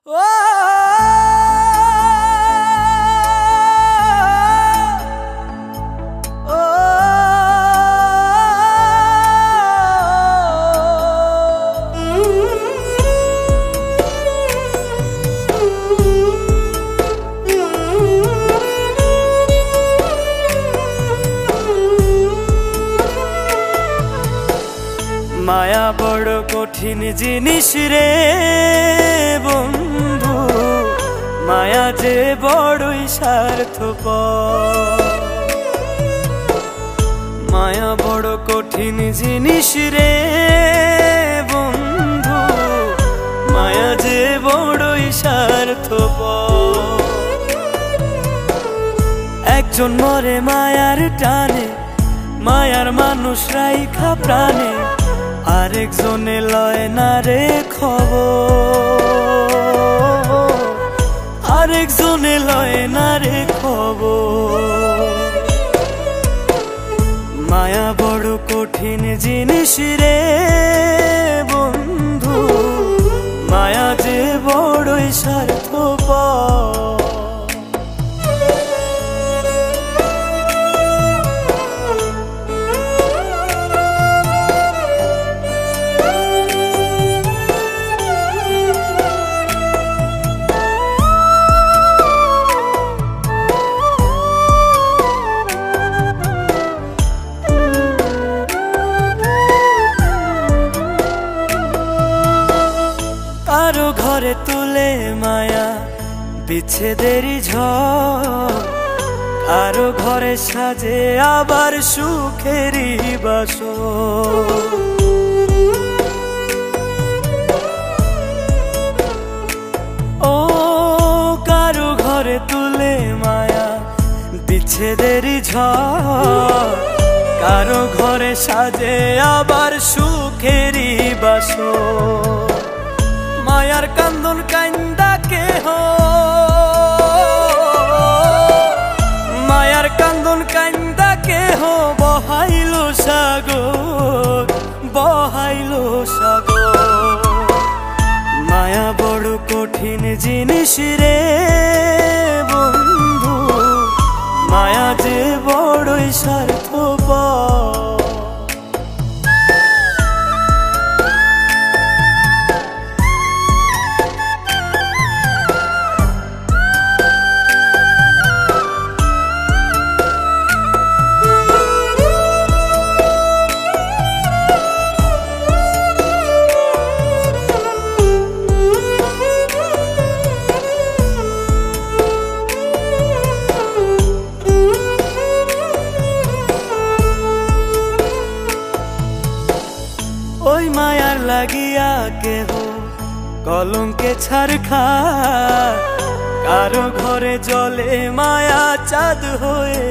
মায়া বড় কঠিন জিনিস রে বন্ধু, মায়া যে বড়ই স্বার্থপর। মায়া বড় কঠিন জিনিস রে বন্ধু, মায়া যে বড়ই স্বার্থপর। একজন মরে মায়ার টানে, মায়ার মানুষ রাইখা প্রাণে, আরেকজনে লয় না রে খবর, আরেকজনে লয় না রে খবর। মায়া বড় কঠিন জিনিস রে বন্ধু, মায়া যে বড়ই স্বার্থপর। কারো ঘরে তুলে মায়া বিচ্ছেদেরই ঝড়, কারো ঘরে সাজে আবার সুখেরই বাসর। ও কারো ঘরে তুলে মায়া বিচ্ছেদেরই ঝড়, কারো ঘরে সাজে আবার সুখেরই বাসর। মায়ার কান্দন কান্দা কেহ, মায়ার কান্দন কান্দা কেহ বহাইল সাগর, বহাইল সাগর। মায়া বড় কঠিন জিনিস রে বন্ধু, মায়া যে বড়ই স্বার্থপর। ওই মায়ার লাগিয়া কেহ কলঙ্কে ছাড় খায়, কারো ঘরে জলে মায়া চাঁদ হয়ে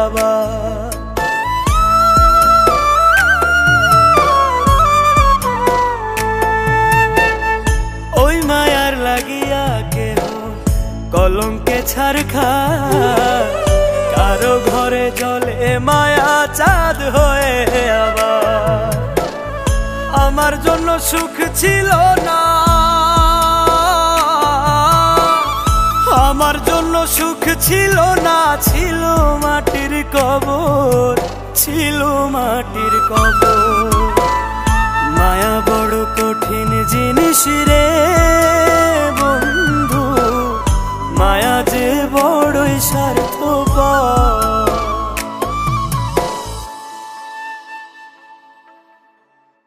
আবার। ওই মায়ার লাগিয়া কেহ কলঙ্কে ছাড় খায়, কারো ঘরে জলে মায়া চাঁদ হয়ে আবার। আমার জন্য সুখ ছিল না, আমার জন্য সুখ ছিল না, ছিল মাটির কবর, ছিল মাটির কবর। মায়া বড় কঠিন জিনিস রে বন্ধু, মায়া যে বড়ই সার